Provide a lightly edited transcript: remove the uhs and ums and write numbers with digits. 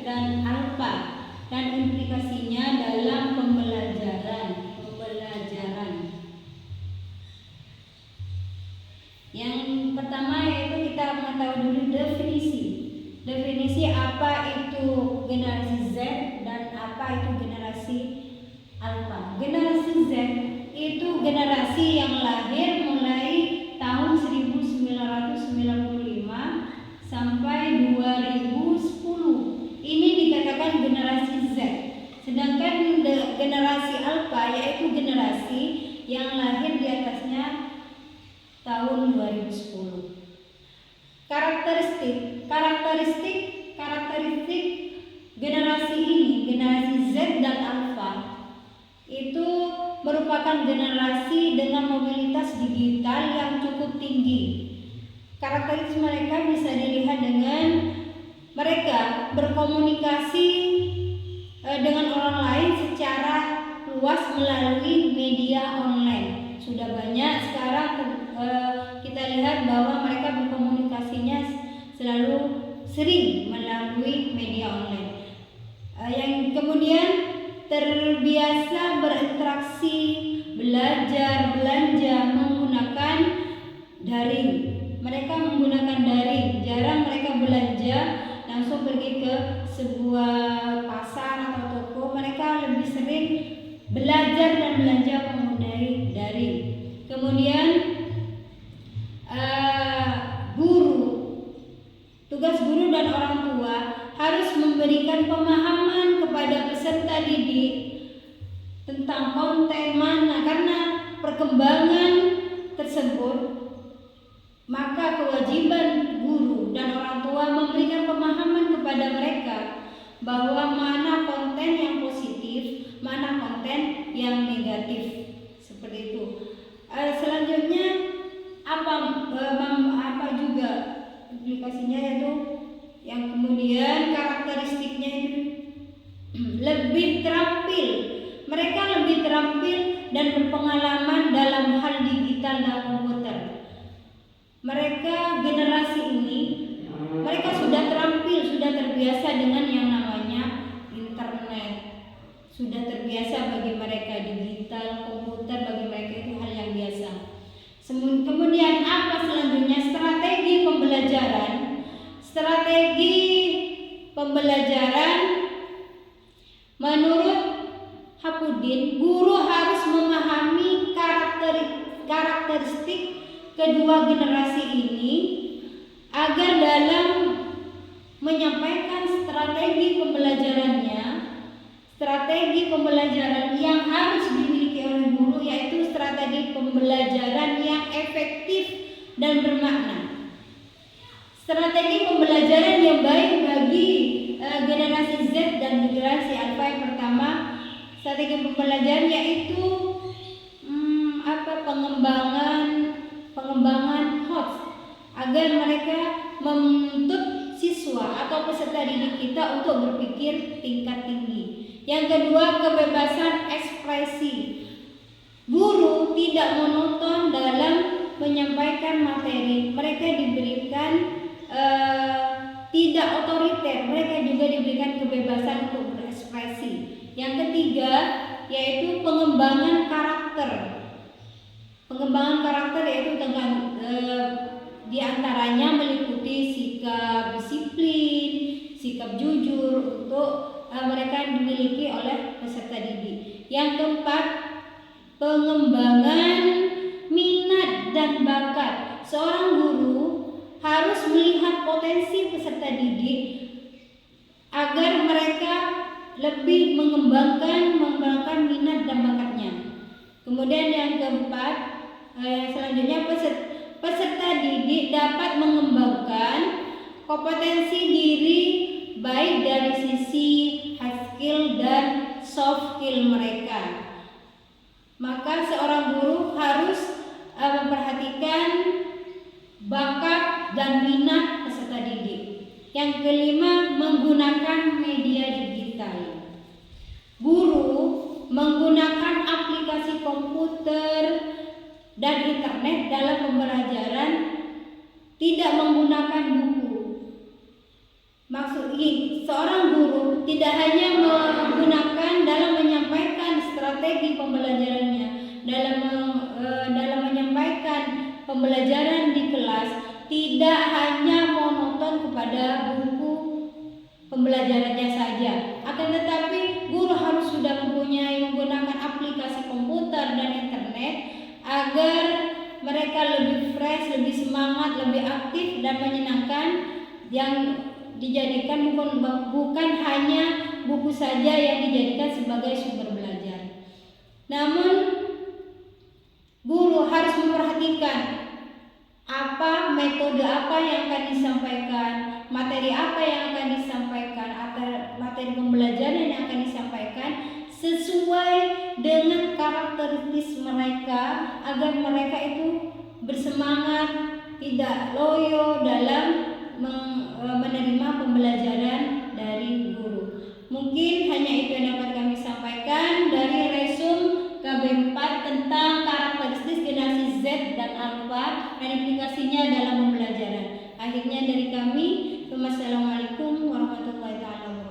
dan alfa dan implikasinya dalam pembelajaran. Yang pertama yaitu kita mengetahui dulu definisi apa itu generasi Z dan apa itu generasi alfa. Generasi Z itu generasi yang lahir mulai tahun 1995 sampai 2010. Ini dikatakan generasi Z. Sedangkan generasi alfa yaitu generasi yang lahir di atasnya tahun 2010. Karakteristik generasi ini, generasi Z dan alfa, itu merupakan generasi dengan mobilitas digital yang cukup tinggi. Karakteristik mereka bisa dilihat dengan mereka berkomunikasi dengan orang lain secara luas melalui media online. Sudah banyak sekarang kita lihat bahwa mereka berkomunikasinya selalu sering melalui media online. Yang kemudian terbiasa berinteraksi, belajar, belanja menggunakan daring. Mereka menggunakan daring, jarang mereka belanja langsung pergi ke sebuah pasar atau toko. Mereka lebih sering belajar dan belanja menggunakan daring. Kemudian tugas guru dan orang tua harus memberikan pemahaman kepada peserta didik tentang konten mana, karena perkembangan tersebut, maka kewajiban guru dan orang tua memberikan pemahaman kepada mereka bahwa mana konten yang positif, mana konten yang negatif, seperti itu. Selanjutnya apa juga aplikasinya, yaitu yang kemudian karakteristiknya itu lebih terampil. Mereka lebih terampil dan berpengalaman dalam hal digital dan komputer. Mereka generasi ini, mereka sudah terampil, sudah terbiasa dengan yang namanya internet. Sudah terbiasa bagi mereka digital, komputer bagi mereka itu hal yang biasa. Kemudian apa selanjutnya? Strategi pembelajaran menurut Hapudin, guru harus memahami karakteristik kedua generasi ini agar dalam menyampaikan strategi pembelajaran yang harus dimiliki oleh guru, yaitu strategi pembelajaran yang efektif dan bermakna. Strategi pembelajaran yang baik bagi generasi Z dan generasi alfa, yang pertama, strategi pembelajaran yaitu pengembangan host agar mereka menuntut siswa atau peserta didik kita untuk berpikir tingkat tinggi. Yang kedua, kebebasan ekspresi. Guru tidak monoton dalam menyampaikan materi. Mereka diberikan tidak otoriter, mereka juga diberikan kebebasan untuk berekspresi. Yang ketiga, yaitu pengembangan karakter. Pengembangan karakter yaitu dengan diantaranya meliputi sikap disiplin, sikap jujur untuk mereka dimiliki oleh peserta didik. Yang keempat, pengembangan minat dan bakat. Seorang guru harus melihat potensi peserta didik agar mereka lebih mengembangkan minat dan bakatnya. Kemudian yang keempat, selanjutnya peserta didik dapat mengembangkan kompetensi diri baik dari sisi hard skill dan soft skill mereka. Maka seorang guru harus memperhatikan bakat dan minat peserta didik. Yang kelima, menggunakan media digital. Guru menggunakan aplikasi komputer dan internet dalam pembelajaran, tidak menggunakan buku. Maksud seorang guru tidak hanya menggunakan dalam menyampaikan strategi pembelajarannya, dalam menyampaikan pembelajaran di kelas, tidak hanya monoton kepada buku pembelajarannya saja, akan tetapi guru harus sudah menggunakan aplikasi komputer dan internet agar mereka lebih fresh, lebih semangat, lebih aktif dan menyenangkan, yang dijadikan bukan hanya buku saja yang dijadikan sebagai sumber belajar. Namun guru harus memperhatikan metode apa yang akan disampaikan, materi apa yang akan disampaikan, atau materi pembelajaran yang akan disampaikan sesuai dengan karakteristik mereka, agar mereka itu bersemangat, tidak loyo dalam menerima pembelajaran dari guru. Mungkin hanya itu yang dapat kami sampaikan dari resume KB4 tentang karakteristik generasi Z dan Alpha dan implikasinya dalam pembelajaran. Akhirnya dari kami, wassalamualaikum warahmatullahi wabarakatuh.